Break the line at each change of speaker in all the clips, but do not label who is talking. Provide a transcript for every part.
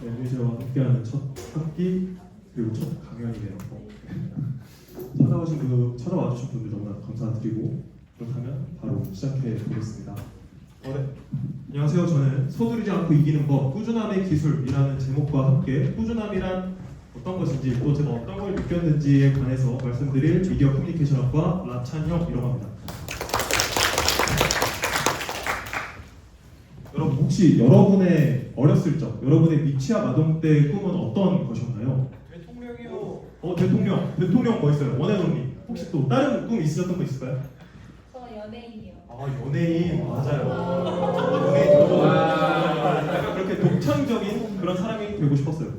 MBC와 함께하는 첫 학기 그리고 첫 강연이네요. 찾아와 주신 분들 너무나 감사드리고 그렇다면 바로 시작해 보겠습니다. 네. 안녕하세요. 저는 서두르지 않고 이기는 법 꾸준함의 기술이라는 제목과 함께 꾸준함이란 어떤 것인지 또 제가 어떤 걸 느꼈는지에 관해서 말씀드릴 미디어 커뮤니케이션학과 라찬형이라고 합니다. 여러분 혹시 여러분의 어렸을 적, 여러분의 미취학 아동 때의 꿈은 어떤 것이었나요?
대통령이요.
대통령 뭐 있어요? 원해놓니? 혹시 또 다른 꿈 있으셨던 거 있을까요?
저 연예인이요.
아 연예인 맞아요. 연예인 저도 약간 그렇게 독창적인 그런 사람이 되고 싶었어요.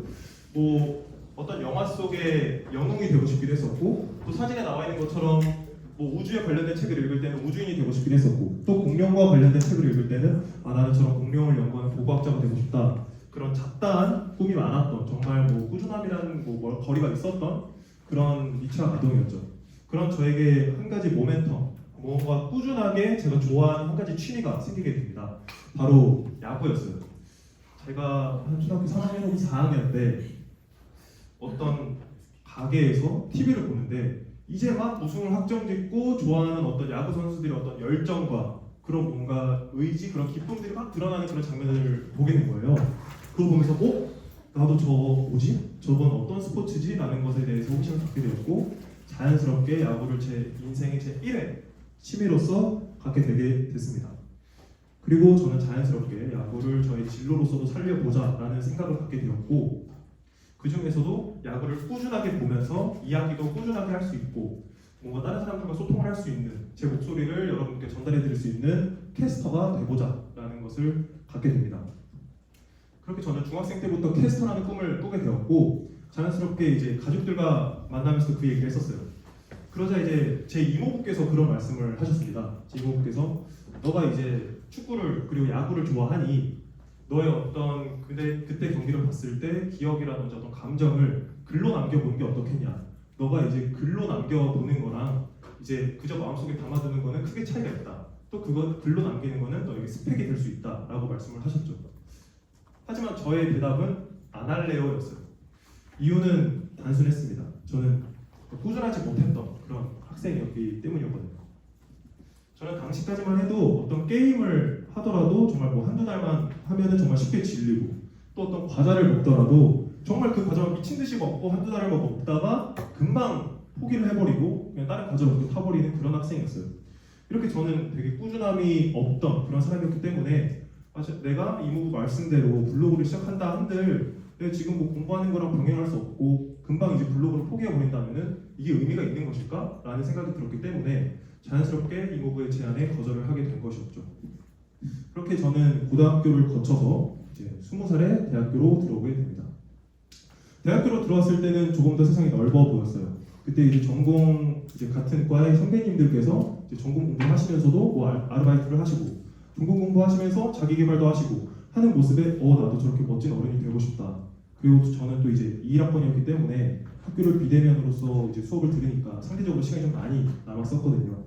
뭐 어떤 영화 속의 영웅이 되고 싶기도 했었고 또 사진에 나와 있는 것처럼 뭐 우주에 관련된 책을 읽을 때는 우주인이 되고 싶기도 했었고 또 공룡과 관련된 책을 읽을 때는 나는 저런 공룡을 연구하는 고고학자가 되고 싶다. 그런 잡다한 꿈이 많았던 정말 뭐 꾸준함이라는 뭐 거리가 있었던 그런 미취학 아동이었죠. 그런 저에게 한 가지 모멘텀 뭔가 꾸준하게 제가 좋아하는 한 가지 취미가 생기게 됩니다. 바로 야구였어요. 제가 한 초등학교 3학년, 4학년 때 어떤 가게에서 TV를 보는데 이제 막 우승을 확정짓고 좋아하는 어떤 야구 선수들의 어떤 열정과 그런 뭔가 의지, 그런 기쁨들이 막 드러나는 그런 장면을 보게 된 거예요. 그걸 보면서 나도 저 뭐지? 저건 어떤 스포츠지? 라는 것에 대해서 호기심을 갖게 되었고 자연스럽게 야구를 제 인생의 제 1회 취미로서 갖게 되게 됐습니다. 그리고 저는 자연스럽게 야구를 저의 진로로서도 살려보자 라는 생각을 갖게 되었고 그 중에서도 야구를 꾸준하게 보면서 이야기도 꾸준하게 할 수 있고 뭔가 다른 사람들과 소통을 할 수 있는 제 목소리를 여러분께 전달해 드릴 수 있는 캐스터가 되보자 라는 것을 갖게 됩니다. 그렇게 저는 중학생 때부터 캐스터라는 꿈을 꾸게 되었고 자연스럽게 이제 가족들과 만나면서 그 얘기를 했었어요. 그러자 이제 제 이모부께서 그런 말씀을 하셨습니다. 제 이모부께서 너가 이제 축구를 그리고 야구를 좋아하니 너의 어떤 그때 경기를 봤을 때 기억이라든지 어떤 감정을 글로 남겨보는 게 어떻겠냐. 너가 이제 글로 남겨보는 거랑 이제 그저 마음속에 담아두는 거는 크게 차이가 있다. 또 그거 글로 남기는 거는 너에게 스펙이 될 수 있다라고 말씀을 하셨죠. 하지만 저의 대답은 안 할래요였어요. 이유는 단순했습니다. 저는 꾸준하지 못했던 그런 학생이었기 때문이었거든요. 저는 당시까지만 해도 어떤 게임을 하더라도 정말 뭐 한두 달만 하면은 정말 쉽게 질리고 또 어떤 과자를 먹더라도 정말 그 과자를 미친 듯이 먹고 한두 달을 먹다가 금방 포기를 해버리고 그냥 다른 과자로 타버리는 그런 학생이었어요. 이렇게 저는 되게 꾸준함이 없던 그런 사람이었기 때문에 내가 이모부 말씀대로 블로그를 시작한다 한들 내가 지금 뭐 공부하는 거랑 병행할 수 없고 금방 이제 블로그를 포기해버린다면은 이게 의미가 있는 것일까? 라는 생각이 들었기 때문에 자연스럽게 이모부의 제안에 거절을 하게 된 것이었죠. 그렇게 저는 고등학교를 거쳐서 이제 20살에 대학교로 들어오게 됩니다. 대학교로 들어왔을 때는 조금 더 세상이 넓어 보였어요. 그때 이제 전공 같은 과의 선배님들께서 이제 전공 공부하시면서도 뭐 아르바이트를 하시고 전공 공부하시면서 자기 개발도 하시고 하는 모습에 나도 저렇게 멋진 어른이 되고 싶다. 그리고 저는 또 이제 2학번이었기 때문에 학교를 비대면으로서 이제 수업을 들으니까 상대적으로 시간이 좀 많이 남았었거든요.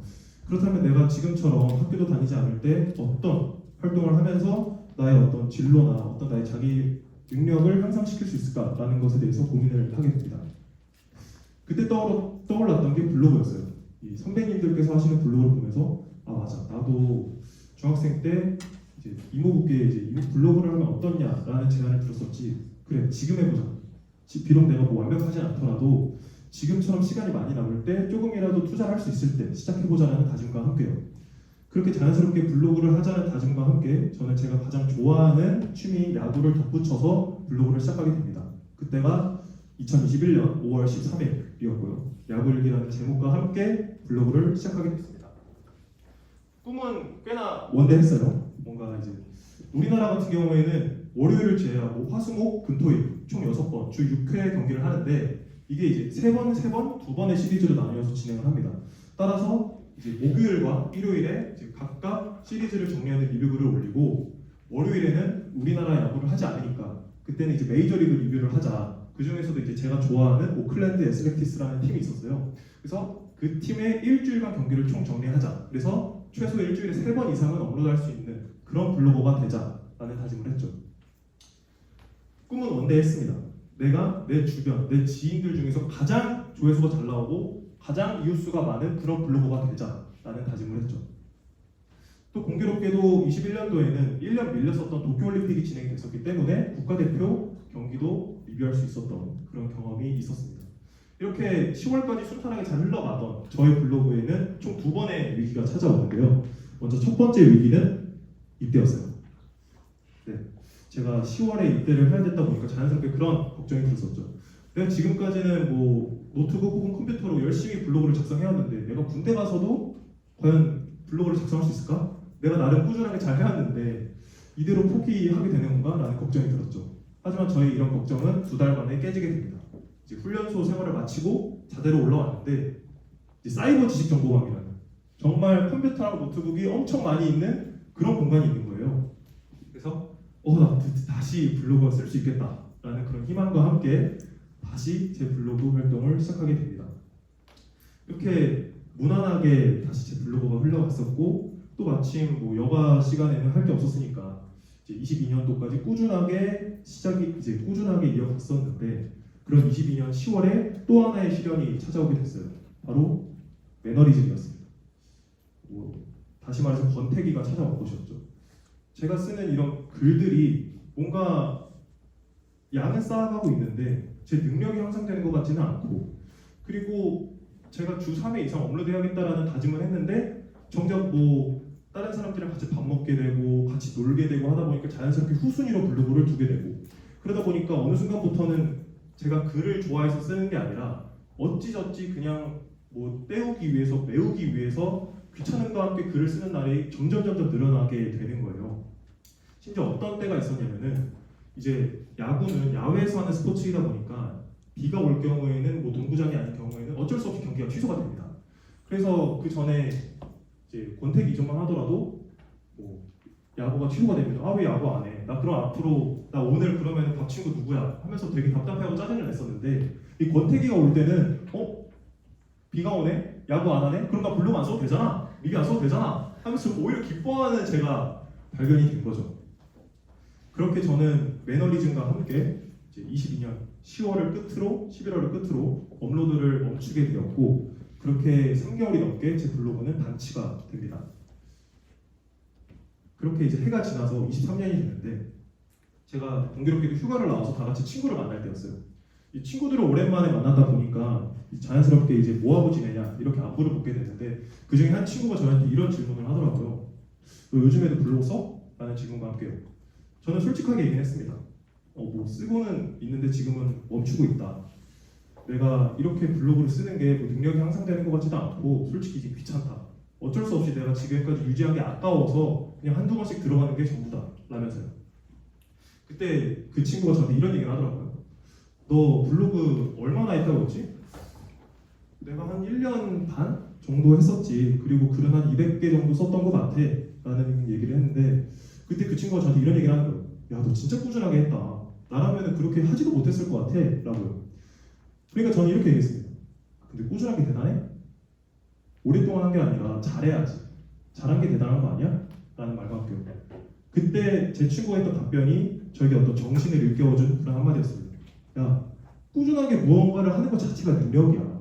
그렇다면 내가 지금처럼 학교도 다니지 않을 때 어떤 활동을 하면서 나의 어떤 진로나 어떤 나의 자기 능력을 향상시킬 수 있을까라는 것에 대해서 고민을 하게 됩니다. 그때 떠올랐던 게 블로그였어요. 이 선배님들께서 하시는 블로그를 보면서 맞아, 나도 중학생 때 이제 이모부께 이제 블로그를 하면 어떻냐라는 제안을 들었었지. 그래, 지금 해보자. 비록 내가 뭐 완벽하지 않더라도 지금처럼 시간이 많이 남을 때 조금이라도 투자를 할 수 있을 때 시작해보자라는 다짐과 함께요. 그렇게 자연스럽게 블로그를 하자는 다짐과 함께 저는 제가 가장 좋아하는 취미 야구를 덧붙여서 블로그를 시작하게 됩니다. 그때가 2021년 5월 13일이었고요. 야구일기라는 제목과 함께 블로그를 시작하게 됐습니다. 꿈은 꽤나 원대했어요. 뭔가 이제 우리나라 같은 경우에는 월요일을 제외하고 화수목 금토일 총 6번 주 6회 경기를 하는데 이게 이제 3번, 2번의 시리즈로 나뉘어서 진행을 합니다. 따라서 이제 목요일과 일요일에 이제 각각 시리즈를 정리하는 리뷰글을 올리고 월요일에는 우리나라 야구를 하지 않으니까 그때는 이제 메이저리그 리뷰를 하자. 그 중에서도 이제 제가 좋아하는 오클랜드 애슬레틱스라는 팀이 있었어요. 그래서 그 팀의 일주일간 경기를 총 정리하자. 그래서 최소 일주일에 3번 이상은 업로드할 수 있는 그런 블로거가 되자라는 다짐을 했죠. 꿈은 꿈은 원대했습니다. 내가 내 주변, 내 지인들 중에서 가장 조회수가 잘 나오고 가장 이웃수가 많은 그런 블로거가 되자라는 다짐을 했죠. 또 공교롭게도 21년도에는 1년 밀렸었던 도쿄올림픽이 진행됐었기 때문에 국가대표 경기도 리뷰할 수 있었던 그런 경험이 있었습니다. 이렇게 10월까지 순탄하게 잘 흘러가던 저의 블로그에는 총 2번의 위기가 찾아오는데요. 먼저 첫 번째 위기는 입대였어요. 네, 제가 10월에 입대를 해야 됐다 보니까 자연스럽게 그런 걱정이 들었었죠. 내가 지금까지는 뭐 노트북 혹은 컴퓨터로 열심히 블로그를 작성해왔는데 내가 군대 가서도 과연 블로그를 작성할 수 있을까? 내가 나름 꾸준하게 잘 해왔는데 이대로 포기하게 되는 건가? 라는 걱정이 들었죠. 하지만 저희 이런 걱정은 2달 만에 깨지게 됩니다. 이제 훈련소 생활을 마치고 자대로 올라왔는데 이제 사이버 지식정보관이라는 정말 컴퓨터랑 노트북이 엄청 많이 있는 그런 공간이 있는 거예요. 그래서 나 다시 블로그를 쓸 수 있겠다라는 그런 희망과 함께 다시 제 블로그 활동을 시작하게 됩니다. 이렇게 무난하게 다시 제 블로그가 흘러갔었고 또 마침 뭐 여가 시간에는 할 게 없었으니까 이제 22년도까지 꾸준하게 이어갔었는데 그런 22년 10월에 또 하나의 시련이 찾아오게 됐어요. 바로 매너리즘이었습니다. 다시 말해서 권태기가 찾아온 것이었죠. 제가 쓰는 이런 글들이 뭔가 양은 쌓아가고 있는데 제 능력이 향상되는 것 같지는 않고 그리고 제가 주 3회 이상 업로드해야겠다라는 다짐을 했는데 정작 뭐 다른 사람들이랑 같이 밥 먹게 되고 같이 놀게 되고 하다 보니까 자연스럽게 후순위로 블로그를 두게 되고 그러다 보니까 어느 순간부터는 제가 글을 좋아해서 쓰는 게 아니라 어찌저찌 그냥 뭐 때우기 위해서 메우기 위해서 귀찮음과 함께 글을 쓰는 날이 점점 늘어나게 되는 거예요. 심지어 어떤 때가 있었냐면은 이제 야구는 야외에서 하는 스포츠이다 보니까 비가 올 경우에는 뭐 농구장이 아닌 경우에는 어쩔 수 없이 경기가 취소가 됩니다. 그래서 그 전에 이제 권태기 이전만 하더라도 뭐 야구가 취소가 되면 왜 야구 안 해? 나 그럼 앞으로 나 오늘 그러면 밥 친구 누구야? 하면서 되게 답답해하고 짜증을 냈었는데 이 권태기가 올 때는 비가 오네? 야구 안 하네? 그럼 나 블로그 안 써도 되잖아? 리뷰 안 써도 되잖아? 하면서 오히려 기뻐하는 제가 발견이 된 거죠. 그렇게 저는 매너리즘과 함께 이제 22년 10월을 끝으로 11월을 끝으로 업로드를 멈추게 되었고 그렇게 3개월이 넘게 제 블로그는 단치가 됩니다. 그렇게 이제 해가 지나서 23년이 됐는데 제가 공교롭게도 휴가를 나와서 다 같이 친구를 만날 때였어요. 이 친구들을 오랜만에 만나다 보니까 자연스럽게 이제 뭐하고 지내냐 이렇게 안부를 묻게 됐는데 그 중에 한 친구가 저한테 이런 질문을 하더라고요. 너 요즘에도 블로그 써? 라는 질문과 함께요. 저는 솔직하게 얘기했습니다. 뭐 쓰고는 있는데 지금은 멈추고 있다. 내가 이렇게 블로그를 쓰는 게 뭐 능력이 향상되는 것 같지도 않고 솔직히 이제 귀찮다. 어쩔 수 없이 내가 지금까지 유지한 게 아까워서 그냥 한두 번씩 들어가는 게 전부다. 라면서요. 그때 그 친구가 저한테 이런 얘기를 하더라고요. 너 블로그 얼마나 했다고 했지? 내가 한 1년 반 정도 했었지. 그리고 글은 한 200개 정도 썼던 것 같아. 라는 얘기를 했는데 그때 그 친구가 저한테 이런 얘기를 하는 거예요. 야, 너 진짜 꾸준하게 했다. 나라면 그렇게 하지도 못했을 것 같아. 라고요. 그러니까 저는 이렇게 얘기했습니다. 근데 꾸준하게 대단해? 오랫동안 한 게 아니라 잘해야지. 잘한 게 대단한 거 아니야? 라는 말과 함께 그때 제 친구가 했던 답변이 저에게 어떤 정신을 일깨워준 그런 한마디였습니다. 야, 꾸준하게 무언가를 하는 것 자체가 능력이야.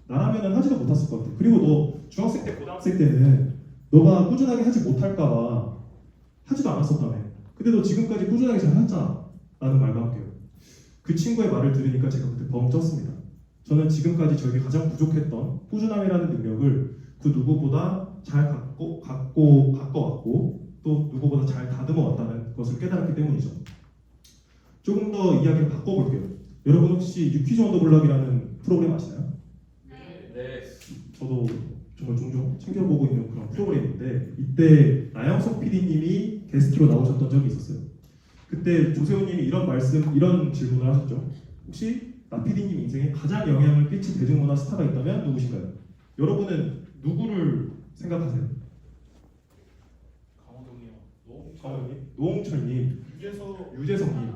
나라면 하지도 못했을 것 같아. 그리고 너 중학생 때, 고등학생 때는 너가 꾸준하게 하지 못할까 봐 하지도 않았었다며. 근데 너 지금까지 꾸준하게 잘 했잖아. 라는 말과 함께요. 그 친구의 말을 들으니까 제가 그때 벙 쪘습니다. 저는 지금까지 저에게 가장 부족했던 꾸준함이라는 능력을 그 누구보다 잘 갖고 왔고 또 누구보다 잘 다듬어 왔다는 것을 깨달았기 때문이죠. 조금 더 이야기를 바꿔볼게요. 여러분 혹시 유퀴즈 온 더 블럭이라는 프로그램 아시나요?
네.
저도 정말 종종 챙겨보고 있는 그런 프로그램인데 이때 나영석 PD님이 게스트로 나오셨던 적이 있었어요. 그때 조세호님이 이런 질문을 하셨죠. 혹시 나 PD님 인생에 가장 영향을 끼친 대중문화 스타가 있다면 누구신가요? 여러분은 누구를 생각하세요? 강호동님, 노홍철님, 유재석님.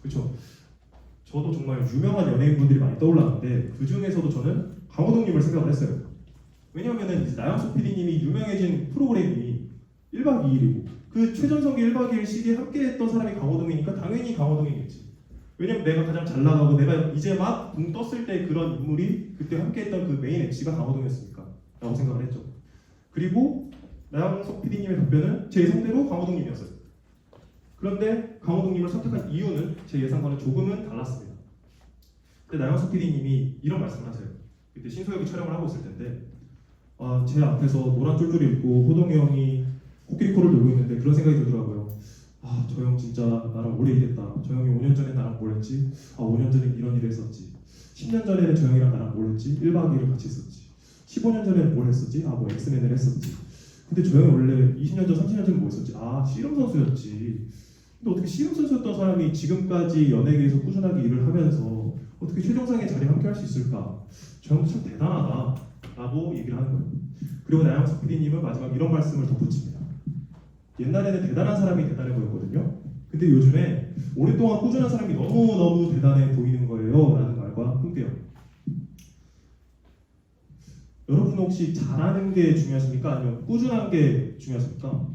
그렇죠. 저도 정말 유명한 연예인분들이 많이 떠올랐는데 그 중에서도 저는 강호동님을 생각을 했어요. 왜냐하면 나영석 PD님이 유명해진 프로그램이 1박 2일이고 그 최전성기 1박 2일 시기에 함께했던 사람이 강호동이니까 당연히 강호동이겠지. 왜냐면 내가 가장 잘 나가고 내가 이제 막 붕 떴을 때 그런 인물이 그때 함께했던 그 메인 MC가 강호동이었으니까 라고 생각을 했죠. 그리고 나영석 PD님의 답변은 제 예상대로 강호동님이었어요. 그런데 강호동님을 선택한 이유는 제 예상과는 조금은 달랐습니다. 근데 나영석 PD님이 이런 말씀을 하세요. 그때 신소엽이 촬영을 하고 있을 텐데 제 앞에서 노란 쫄쫄이 입고 호동이 형이 코끼리코를 돌고 있는데 그런 생각이 들더라고요. 저 형 진짜 나랑 오래 일했다. 저 형이 5년 전에 나랑 뭘 했지? 5년 전에 이런 일을 했었지. 10년 전에는 저 형이랑 나랑 뭘 했지? 1박 2일을 같이 했었지. 15년 전에는 뭘 했었지? 뭐 엑스맨을 했었지. 근데 저 형이 원래 20년 전, 30년 전에 뭐 했었지? 씨름 선수였지. 근데 어떻게 씨름 선수였던 사람이 지금까지 연예계에서 꾸준하게 일을 하면서 어떻게 최정상의 자리에 함께 할 수 있을까? 저 형도 참 대단하다 라고 얘기를 하는 거예요. 그리고 나영석 PD님은 마지막 이런 말씀을 덧붙입니다. 옛날에는 대단한 사람이 대단해 보였거든요. 근데 요즘에 오랫동안 꾸준한 사람이 너무너무 대단해 보이는 거예요 라는 말과 함께요. 여러분 혹시 잘하는 게 중요하십니까? 아니면 꾸준한 게 중요하십니까?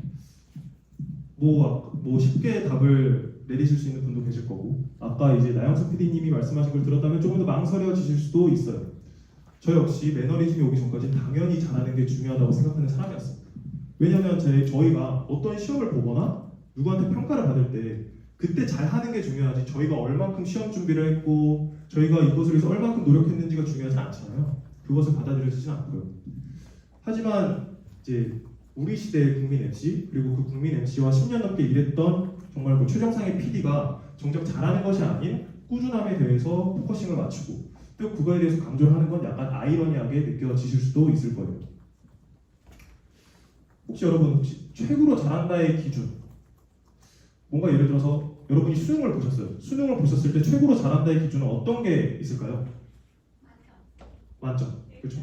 뭐 쉽게 답을 내리실 수 있는 분도 계실 거고, 아까 이제 나영석 PD님이 말씀하신 걸 들었다면 조금 더 망설여지실 수도 있어요. 저 역시 매너리즘이 오기 전까지 당연히 잘하는 게 중요하다고 생각하는 사람이었습니다. 왜냐하면 저희가 어떤 시험을 보거나 누구한테 평가를 받을 때 그때 잘하는 게 중요하지 저희가 얼만큼 시험 준비를 했고 저희가 이것을 위해서 얼만큼 노력했는지가 중요하지 않잖아요. 그것을 받아들여지진 않고요. 하지만 이제 우리 시대의 국민 MC 그리고 그 국민 MC와 10년 넘게 일했던 정말 그 최정상의 PD가 정작 잘하는 것이 아닌 꾸준함에 대해서 포커싱을 맞추고 또 그거에 대해서 강조를 하는 건 약간 아이러니하게 느껴지실 수도 있을 거예요. 혹시 여러분 최고로 잘한다의 기준, 뭔가 예를 들어서 여러분이 수능을 보셨어요. 수능을 보셨을 때 최고로 잘한다의 기준은 어떤 게 있을까요? 만점. 그렇죠?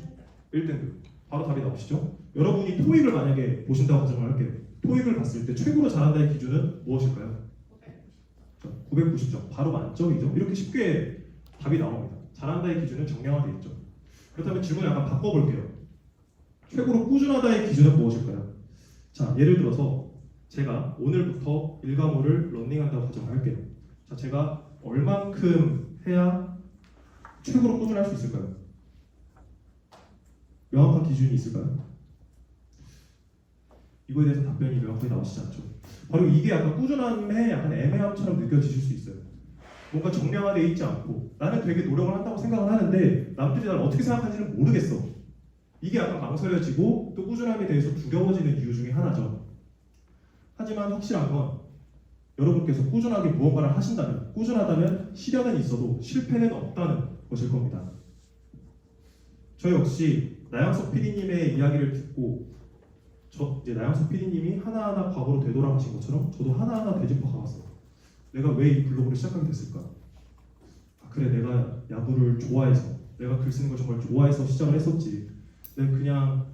1등급. 바로 답이 나오시죠? 여러분이 토익을 만약에 보신다고 가정을 할게요. 토익을 봤을 때 최고로 잘한다의 기준은 무엇일까요? 990점. 바로 만점이죠. 이렇게 쉽게 답이 나옵니다. 잘한다의 기준은 정량화되어 있죠. 그렇다면 질문을 약간 바꿔볼게요. 최고로 꾸준하다의 기준은 무엇일까요? 자, 예를 들어서 제가 오늘부터 일과물을 런닝한다고 가정을 할게요. 자, 제가 얼만큼 해야 최고로 꾸준할 수 있을까요? 명확한 기준이 있을까요? 이거에 대해서 답변이 명확하게 나오시지 않죠. 바로 이게 약간 꾸준함의 약간 애매함처럼 느껴지실 수 있어요. 뭔가 정량화되어 있지 않고 나는 되게 노력을 한다고 생각을 하는데 남들이 나를 어떻게 생각하는지는 모르겠어. 이게 약간 망설여지고 또 꾸준함에 대해서 두려워지는 이유 중에 하나죠. 하지만 확실한 건 여러분께서 꾸준하게 무언가를 하신다면, 꾸준하다면 시련은 있어도 실패는 없다는 것일 겁니다. 저 역시 나영석 PD님의 이야기를 듣고 이제 나영석 PD님이 하나하나 과거로 되돌아가신 것처럼 저도 하나하나 되짚어 가봤어요. 내가 왜 이 블로그를 시작하게 됐을까? 그래, 내가 야구를 좋아해서, 내가 글 쓰는 걸 정말 좋아해서 시작을 했었지. 내가 그냥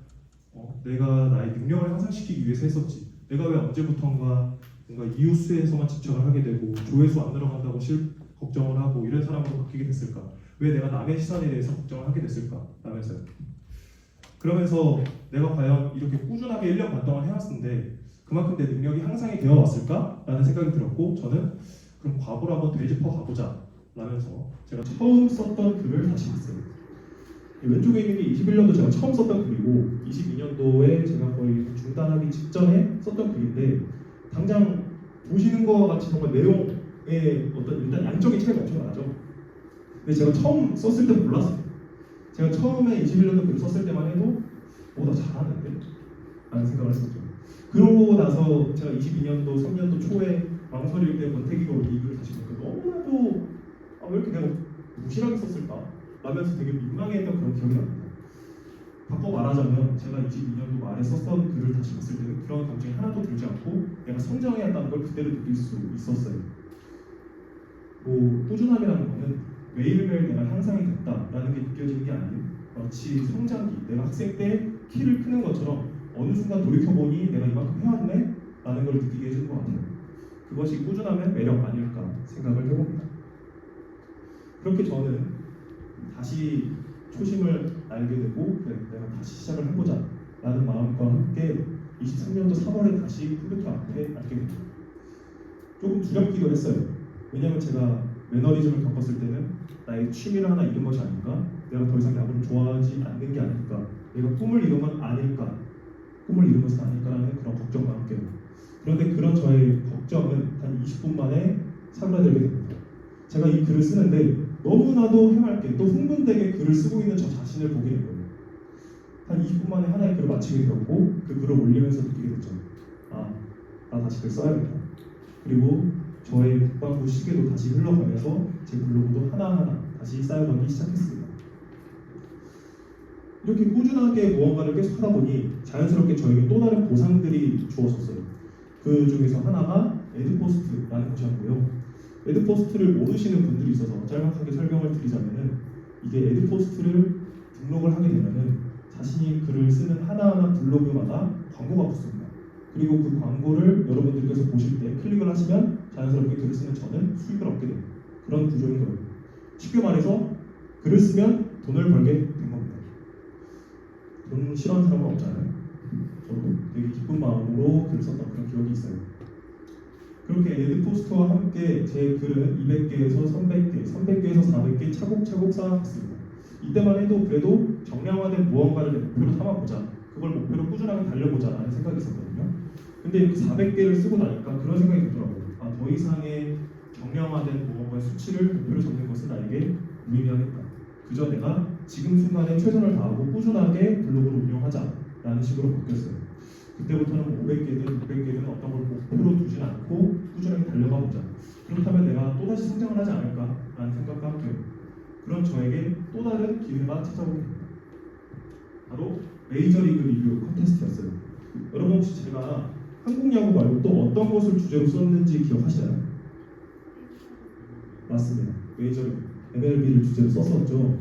내가 나의 능력을 향상시키기 위해서 했었지. 내가 왜 언제부턴가 뭔가 이웃수에서만 집착을 하게 되고 조회수 안 늘어간다고 걱정을 하고 이런 사람으로 바뀌게 됐을까? 왜 내가 남의 시선에 대해서 걱정을 하게 됐을까? 라면서요. 그러면서 내가 과연 이렇게 꾸준하게 1년 반 동안 해왔는데 그만큼 내 능력이 향상이 되어 왔을까? 라는 생각이 들었고 저는 그럼 과거로 한번 되짚어 가보자 라면서 제가 처음 썼던 글을 다시 봤어요. 왼쪽에 있는 게 21년도 제가 처음 썼던 글이고 22년도에 제가 거의 중단하기 직전에 썼던 글인데 당장 보시는 것 같이 정말 내용에 어떤 일단 양적인 차이가 엄청 나죠. 근데 제가 처음 썼을 때 몰랐어요. 제가 처음에 21년도 글을 썼을 때만 해도 나 잘하는데? 라는 생각을 했었죠. 그러고 나서 제가 22년도, 3년도 초에 망설일 때 권태기가 이 글을 다시 보니까 너무나도 왜 이렇게 내가 무실하게 썼을까? 라면서 되게 민망해했던 그런 기억이 납니다. 바꿔 말하자면 제가 22년도 말에 썼던 글을 다시 봤을 때는 그런 감정이 하나도 들지 않고 내가 성장해왔다는 걸 그대로 느낄 수 있었어요. 꾸준함이라는 거는 매일매일 내가 향상이 됐다라는 게 느껴지는 게 아니에요. 마치 성장기, 내가 학생 때 키를 크는 것처럼 어느 순간 돌이켜보니 내가 이만큼 해왔네? 라는 걸 느끼게 해주는 것 같아요. 그것이 꾸준함의 매력 아닐까 생각을 해봅니다. 그렇게 저는 다시 초심을 알게 되고 그래, 내가 다시 시작을 해보자 라는 마음과 함께 23년도 3월에 다시 컴퓨터 앞에 앉게 됩니다. 조금 두렵기도 했어요. 왜냐면 제가 매너리즘을 겪었을 때는 나의 취미를 하나 잃은 것이 아닐까? 내가 더 이상 야구를 좋아하지 않는 게 아닐까? 내가 꿈을 잃은 건 아닐까? 꿈을 잃은 것은 아닐까라는 그런 걱정과 함께 그런데 그런 저의 걱정은 단 20분 만에 사그라들게 됩니다. 제가 이 글을 쓰는데 너무나도 해맑게 또 흥분되게 글을 쓰고 있는 저 자신을 보게 된 거예요. 한 20분 만에 하나의 글을 마치게 되었고 그 글을 올리면서 느끼게 됐죠. 아, 나 다시 글 써야겠다. 그리고 저의 국방부 시계도 다시 흘러가면서 제 블로그도 하나하나 다시 쌓여가기 시작했습니다. 이렇게 꾸준하게 무언가를 계속 하다 보니 자연스럽게 저에게 또 다른 보상들이 주어졌어요. 그 중에서 하나가 에드포스트라는 것이었고요. 에드포스트를 모르시는 분들이 있어서 짤막하게 설명을 드리자면은 이게 에드포스트를 등록을 하게 되면은 자신이 글을 쓰는 하나하나 블로그마다 광고가 붙습니다. 그리고 그 광고를 여러분들께서 보실 때 클릭을 하시면 자연스럽게 글을 쓰는 저는 수익을 얻게 됩니다. 그런 구조인 거예요. 쉽게 말해서 글을 쓰면 돈을 벌게 된 겁니다. 돈 싫어하는 사람은 없잖아요. 저도 되게 기쁜 마음으로 글을 썼던 그런 기억이 있어요. 그렇게 에드포스트와 함께 제 글은 200개에서 300개, 300개에서 400개 차곡차곡 쌓아갔습니다. 이때만 해도 그래도 정량화된 무언가를 내 목표로 삼아보자, 그걸 목표로 꾸준하게 달려보자 라는 생각이 있었거든요. 근데 이렇게 400개를 쓰고 나니까 그런 생각이 들더라고요. 아, 더 이상의 정량화된 무언가의 수치를 목표로 잡는 것은 나에게 무의미하겠다. 그저 내가 지금 순간에 최선을 다하고 꾸준하게 블로그를 운영하자 라는 식으로 바뀌었어요. 그때부터는 500개든 600개든 어떤 걸 목표로 두진 않고 꾸준하게 달려가 보자. 그렇다면 내가 또다시 성장을 하지 않을까라는 생각과 함께 그런 저에게 또 다른 기회가 찾아오게 됩니다. 바로 메이저리그 리뷰 컨테스트였어요. 여러분 혹시 제가 한국 야구 말고 또 어떤 것을 주제로 썼는지 기억하시나요? 맞습니다. 메이저리그 MLB를 주제로 썼었죠.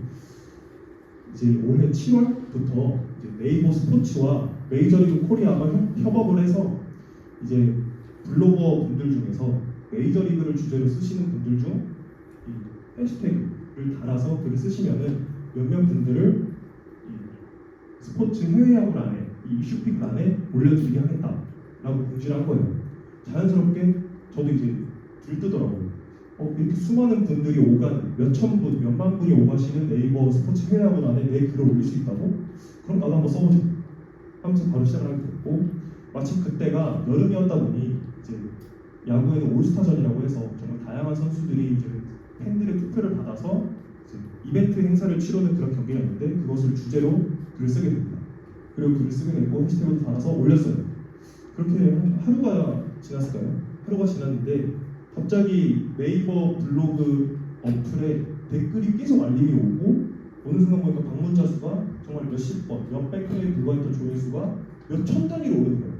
이제 올해 7월부터 이제 네이버 스포츠와 메이저리그 코리아가 협업을 해서 이제 블로거 분들 중에서 메이저리그를 주제로 쓰시는 분들 중 이 해시태그를 달아서 글을 쓰시면은 몇몇 분들을 이 스포츠 해외야구란에 이 이슈픽란에 올려드리게 하겠다라고 공지를 한 거예요. 자연스럽게 저도 이제 들뜨더라고요. 이렇게 수많은 분들이 오가는 몇천 분, 몇만 분이 오가시는 네이버 스포츠 해외야구란에 내 글을 올릴 수 있다고? 그럼 나도 한번 써보자 하면서 바로 시작을 하게 됐고 마침 그때가 여름이었다 보니 이제 야구에는 올스타전이라고 해서 정말 다양한 선수들이 이제 팬들의 투표를 받아서 이제 이벤트 행사를 치르는 그런 경기가 있는데 그것을 주제로 글을 쓰게 됩니다. 그리고 글을 쓰게 됐고 해시태그도 달아서 올렸어요. 그렇게 하루가 지났을까요? 하루가 지났는데 갑자기 네이버 블로그 어플에 댓글이 계속 알림이 오고 어느 순간 보니까 방문자 수가 정말 몇십 번, 몇백 회에 불과했던 조회수가 몇천 단위로 오르는 거예요.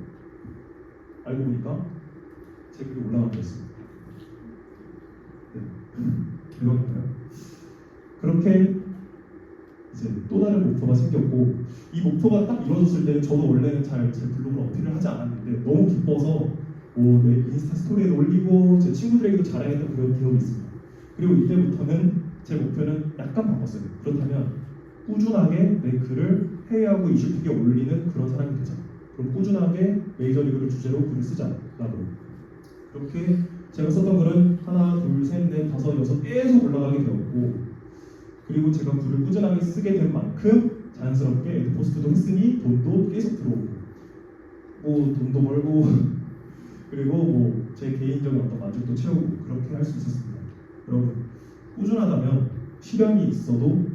알고 보니까 제 글이 올라가고 있습니다. 네. 대박인가요? 그렇게 이제 또 다른 목표가 생겼고 이 목표가 딱 이루어졌을 때 저도 원래는 잘 제 블로그를 어필을 하지 않았는데 너무 기뻐서 내 인스타 스토리에 올리고 제 친구들에게도 자랑했던 그런 기억이 있습니다. 그리고 이때부터는 제 목표는 약간 바꿨어요. 그렇다면 꾸준하게 내 글을 해외야구 이슈픽에 올리는 그런 사람이 되자. 그럼 꾸준하게 메이저리그를 주제로 글을 쓰자라고. 그렇게 제가 썼던 글은 하나, 둘, 셋, 넷, 다섯, 여섯 계속 올라가게 되었고 그리고 제가 글을 꾸준하게 쓰게 된 만큼 자연스럽게 에드포스트도 했으니 돈도 계속 들어오고 돈도 벌고 그리고 제 개인적인 어떤 만족도 채우고 그렇게 할 수 있었습니다. 여러분 꾸준하다면 시련이 있어도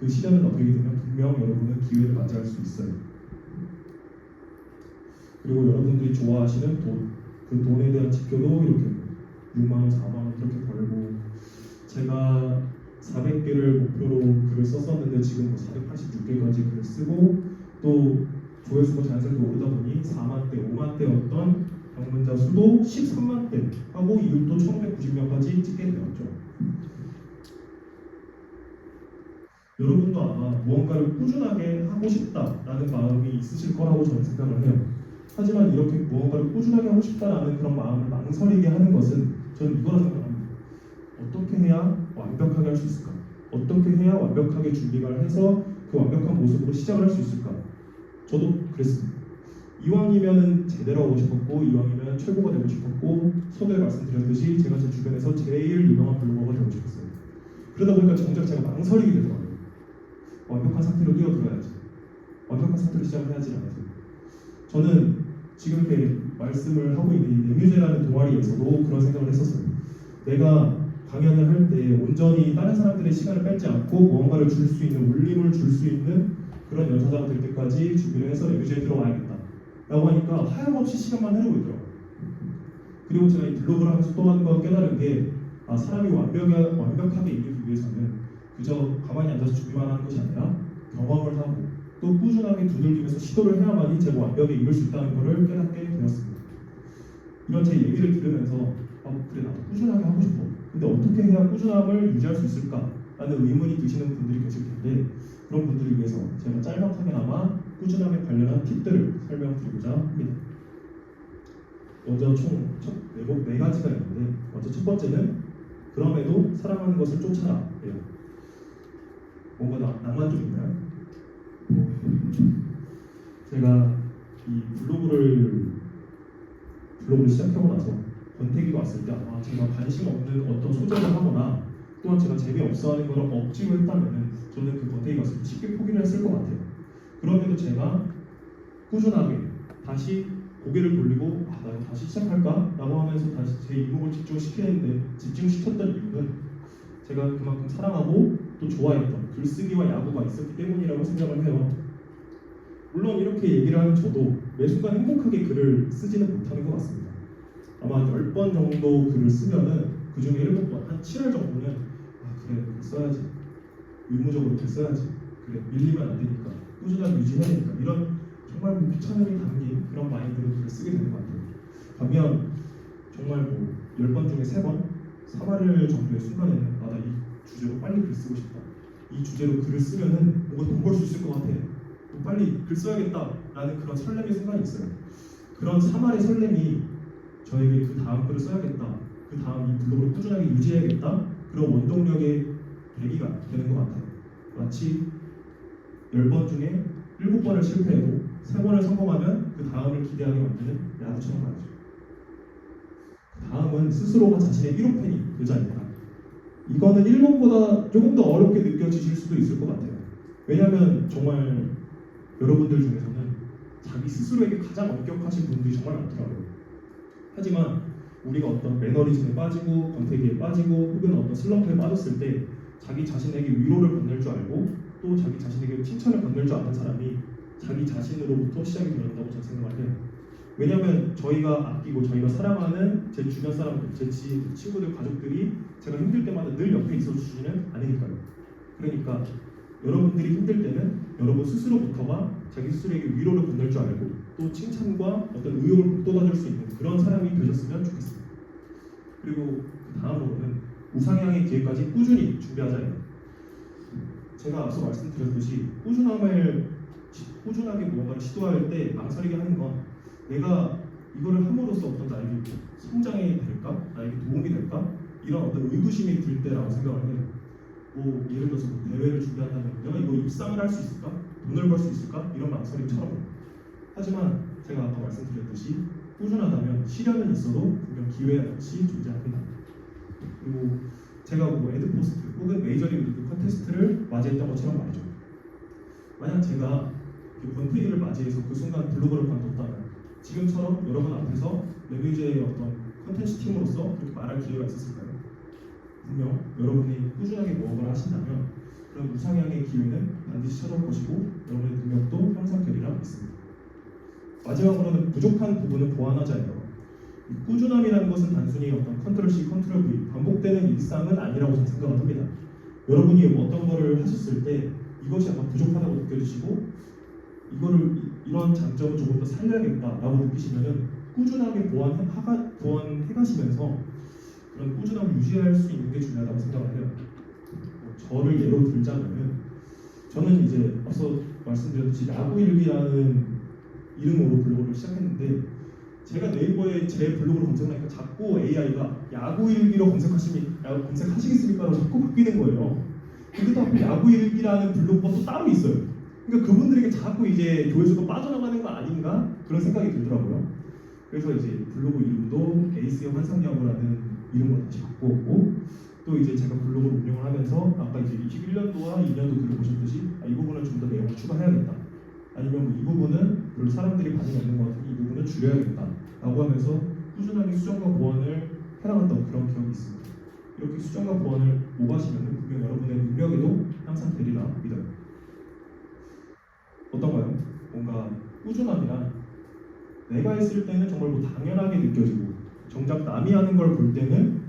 그 시련을 넘기게 되면 분명 여러분은 기회를 맞이할 수 있어요. 그리고 여러분들이 좋아하시는 돈, 그 돈에 대한 지표도 이렇게 6만원, 4만원 이렇게 벌고 제가 400개를 목표로 글을 썼었는데 지금 486개까지 글을 쓰고 또 조회수가 자연스럽게 오르다 보니 4만대, 5만대였던 방문자 수도 13만대 하고 이웃도 1190명까지 찍게 되었죠. 여러분도 아마 무언가를 꾸준하게 하고 싶다라는 마음이 있으실 거라고 저는 생각을 해요. 하지만 이렇게 무언가를 꾸준하게 하고 싶다라는 그런 마음을 망설이게 하는 것은 저는 이거라 생각합니다. 어떻게 해야 완벽하게 할 수 있을까? 어떻게 해야 완벽하게 준비가 해서 그 완벽한 모습으로 시작을 할 수 있을까? 저도 그랬습니다. 이왕이면 제대로 하고 싶었고 이왕이면 최고가 되고 싶었고 서두에 말씀드렸듯이 제가 제 주변에서 제일 유명한 블로거가 되고 싶었어요.
그러다 보니까 정작 제가 망설이게 되더라고요. 완벽한 상태로 뛰어들어야지. 완벽한 상태로 시작을 해야지 않아서. 저는 지금 이렇게 말씀을 하고 있는 이 내뮤제라는 동아리에서도 그런 생각을 했었어요. 내가 강연을 할 때 온전히 다른 사람들의 시간을 뺏지 않고 무언가를 줄 수 있는, 울림을 줄 수 있는 그런 연사자가 될 때까지 준비를 해서 내뮤제에 들어와야겠다 라고 하니까 하염없이 시간만 흐르고 있더라고요. 그리고 제가 이 블로그를 하면서 또 한 번 깨달은 게 사람이 완벽하게 이기기 위해서는 그저 가만히 앉아서 준비만 하는 것이 아니라 경험을 하고 또 꾸준하게 두들기면서 시도를 해야만이 제가 완벽에 이룰 수 있다는 것을 깨닫게 되었습니다. 이런 제 얘기를 들으면서 그래 나도 꾸준하게 하고 싶어. 근데 어떻게 해야 꾸준함을 유지할 수 있을까라는 의문이 드시는 분들이 계실 텐데 그런 분들을 위해서 제가 짤막하게나마 꾸준함에 관련한 팁들을 설명드리고자 합니다. 먼저 총 네 가지가 있는데 먼저 첫 번째는 그럼에도 사랑하는 것을 쫓아라 예요. 뭔가 낭만 좀 있나요? 제가 이 블로그를 시작하고 나서 권태기가 왔을 때 아마 제가 관심 없는 어떤 소재를 하거나 또한 제가 재미없어하는 것을 억지로 했다면 저는 그 권태기가 왔을 때 쉽게 포기를 했을 것 같아요. 그럼에도 제가 꾸준하게 다시 고개를 돌리고 나 다시 시작할까? 라고 하면서 다시 제 이목을 집중시켰던 이유는 제가 그만큼 사랑하고 또 좋아했던 글쓰기와 야구가 있었기 때문이라고 생각을 해요. 물론 이렇게 얘기를 하는 저도 매 순간 행복하게 글을 쓰지는 못하는 것 같습니다. 아마 10번 정도 글을 쓰면은 그 중에 7번, 한 7월 정도는 그래 글 써야지, 의무적으로 글 써야지, 그래 밀리면 안 되니까, 꾸준하게 유지해야 되니까 이런 정말 귀찮음이 담긴 그런 마인드로 글을 쓰게 되는 것 같아요. 반면 정말 10번 중에 3번, 3화를 정도의 순간에는 나 이 주제로 빨리 글 쓰고 싶다. 이 주제로 글을 쓰면은 뭔가 돈 벌 수 있을 것 같아. 빨리 글 써야겠다라는 그런 설렘의 순간이 있어요. 그런 3알의 설렘이 저에게 그 다음 글을 써야겠다, 그 다음 이 블로그를 꾸준하게 유지해야겠다 그런 원동력의 계기가 되는 것 같아요. 마치 10번 중에 7번을 실패해도 3번을 성공하면 그 다음을 기대하게 만드는 야구처럼 말이죠. 그 다음은 스스로가 자신의 1호 팬이 되지 않을까. 이거는 1번보다 조금 더 어렵게 느껴지실 수도 있을 것 같아요. 왜냐하면 정말 여러분들 중에서는 자기 스스로에게 가장 엄격하신 분들이 정말 많더라고요. 하지만 우리가 어떤 매너리즘에 빠지고 권태기에 빠지고 혹은 어떤 슬럼프에 빠졌을 때 자기 자신에게 위로를 건넬 줄 알고 또 자기 자신에게 칭찬을 건넬 줄 아는 사람이 자기 자신으로부터 시작이 되었다고 저는 생각을 해요. 왜냐하면 저희가 아끼고 저희가 사랑하는 제 주변 사람들, 제 친구들, 가족들이 제가 힘들 때마다 늘 옆에 있어주지는 않으니까요. 그러니까 여러분들이 힘들 때는 여러분 스스로부터가 자기 스스로에게 위로를 건넬 줄 알고 또 칭찬과 어떤 의욕을 북돋아줄 수 있는 그런 사람이 되셨으면 좋겠습니다. 그리고 그 다음으로는 우상향의 기회까지 꾸준히 준비하자예요. 제가 앞서 말씀드렸듯이 꾸준하게 무언가를 시도할 때 망설이게 하는 건 내가 이거를 함으로써 어떤 나에게 성장이 될까? 나에게 도움이 될까? 이런 어떤 의구심이 들 때라고 생각을 해요. 예를 들어서 대회를 준비한다면 내가 이거 입상을 할 수 있을까? 돈을 벌 수 있을까? 이런 망설임처럼. 하지만 제가 아까 말씀드렸듯이 꾸준하다면 시련은 있어도 분명 기회와 역시 존재합니다. 그리고 제가 에드포스트 혹은 메이저리그 리그 컨테스트를 맞이했던 것처럼 말이죠. 만약 제가 권태기를 맞이해서 그 순간 블로그를 관뒀다면 지금처럼 여러분 앞에서 내뮤제의 어떤 컨텐츠 팀으로서 그렇게 말할 기회가 있었을까요? 분명 여러분이 꾸준하게 무언가를 하신다면 그런 우상향의 기회는 반드시 찾아올 것이고 여러분의 능력도 향상되리라 믿습니다. 마지막으로는 부족한 부분을 보완하자예요. 꾸준함이라는 것은 단순히 어떤 컨트롤 C, 컨트롤 V 반복되는 일상은 아니라고 저는 생각을 합니다. 여러분이 어떤 거를 하셨을 때 이것이 약간 부족하다고 느껴지시고 이런 장점을 조금 더 살려야겠다라고 느끼시면은 꾸준하게 보완해가시면서 그런 꾸준함을 유지할 수 있는 게 중요하다고 생각을 해요. 저를 예로 들자면은 저는 이제 앞서 말씀드렸듯이 야구일기라는 이름으로 블로그를 시작했는데 제가 네이버에 제 블로그를 검색하니까 자꾸 AI가 야구일기로 검색하시겠습니까라고 자꾸 바뀌는 거예요. 근데 또 야구일기라는 블로그가 또 따로 있어요. 그러니까 그분들에게 자꾸 이제 조회수가 빠져나가는 거 아닌가 그런 생각이 들더라고요. 그래서 이제 블로그 이름도 에이스의 환상야구라는 이름으로 다시 바꾸었고 또 이제 제가 블로그를 운영을 하면서 아까 이제 21년도와 2년도 글을 보셨듯이 이 부분은 좀 더 내용을 추가해야겠다. 아니면 뭐이 부분은 별로 사람들이 반응이 없는 것 같으니 이 부분은 줄여야겠다. 라고 하면서 꾸준하게 수정과 보완을 해나갔던 그런 기억이 있습니다. 이렇게 수정과 보완을 오가시면 분명 여러분의 능력에도 항상 되리라 믿어요. 어떤가요? 뭔가 꾸준함이란 내가 했을 때는 정말 뭐 당연하게 느껴지고 정작 남이 하는 걸 볼 때는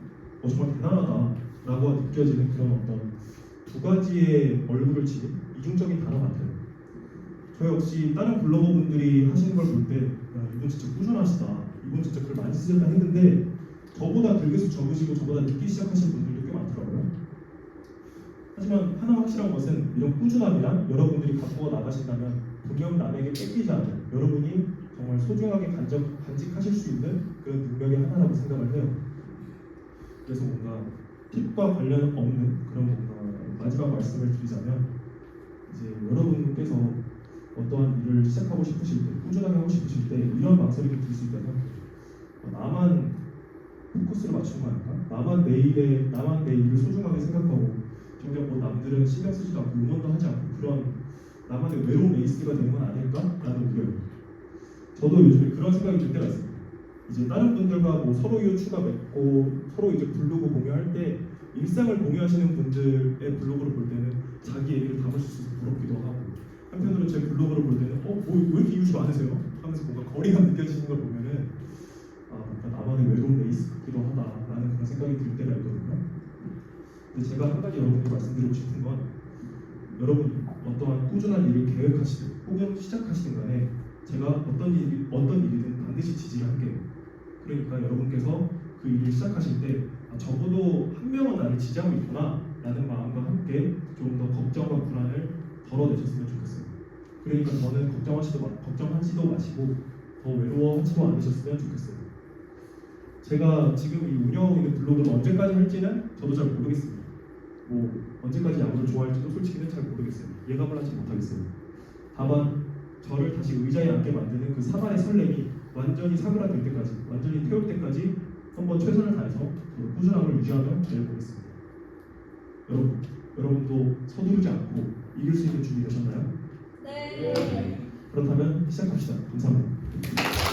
정말 대단하다 라고 느껴지는 그런 어떤 두 가지의 얼굴을 지닌 이중적인 단어 같아요. 저 역시 다른 블로거분들이 하시는 걸 볼 때 이분 진짜 꾸준하시다, 이분 진짜 글 많이 쓰셨다 했는데 저보다 글개수 적으시고 저보다 늦게 시작하신 분들도 꽤 많더라고요. 하지만 하나 확실한 것은 이런 꾸준함이란 여러분들이 갖고 나가신다면 분명 남에게 뺏기지 않는 여러분이 정말 소중하게 간직하실 수 있는 그런 능력의 하나라고 생각을 해요. 그래서 뭔가 팁과 관련 없는 그런 뭔가 마지막 말씀을 드리자면 이제 여러분께서 어떠한 일을 시작하고 싶으실 때, 꾸준하게 하고 싶으실 때 이런 망설임이 들 수 있다면 나만 포커스를 맞춘 거 아닌가? 나만 내 일을 소중하게 생각하고 정작 뭐 남들은 신경 쓰지도 않고 응원도 하지 않고 그런 나만의 외로운 레이스가 되는 건 아닐까라는 우려요. 저도 요즘에 그런 생각이 들 때가 있습니다. 이제 다른 분들과 뭐 서로 유추가 맺고 서로 이제 블로그 공유할 때 일상을 공유하시는 분들의 블로그를 볼 때는 자기 얘기를 담을 수 있어서 부럽기도 하고 한편으로 제 블로그를 볼 때는 왜 이렇게 유추 많으세요? 하면서 뭔가 거리감 느껴지는 걸 보면은 뭔가 나만의 외로운 레이스 같기도 하다라는 그런 생각이 들 때가 있거든요. 근데 제가 한 가지 여러분께 말씀드리고 싶은 건 여러분 어떠한 꾸준한 일을 계획하시든 혹은 시작하시든 간에 제가 어떤 일이든 반드시 지지를 할게요. 그러니까 여러분께서 그 일을 시작하실 때 적어도 한 명은 나를 지지하고 있구나 라는 마음과 함께 좀 더 걱정과 불안을 덜어내셨으면 좋겠어요. 그러니까 저는 걱정하지도 마시고 더 외로워하지도 않으셨으면 좋겠어요. 제가 지금 이 운영하고 있는 블로그를 언제까지 할지는 저도 잘 모르겠습니다. 뭐 언제까지 야구를 좋아할지도 솔직히는 잘 모르겠어요. 예감을 하지 못하겠어요. 다만 저를 다시 의자에 앉게 만드는 그 사발의 설렘이 완전히 사그라들 때까지, 완전히 태울 때까지 한번 최선을 다해서 꾸준함을 유지하며 달려보겠습니다. 여러분도 서두르지 않고 이길 수 있는 준비 되셨나요?
네.
그렇다면 시작합시다. 감사합니다.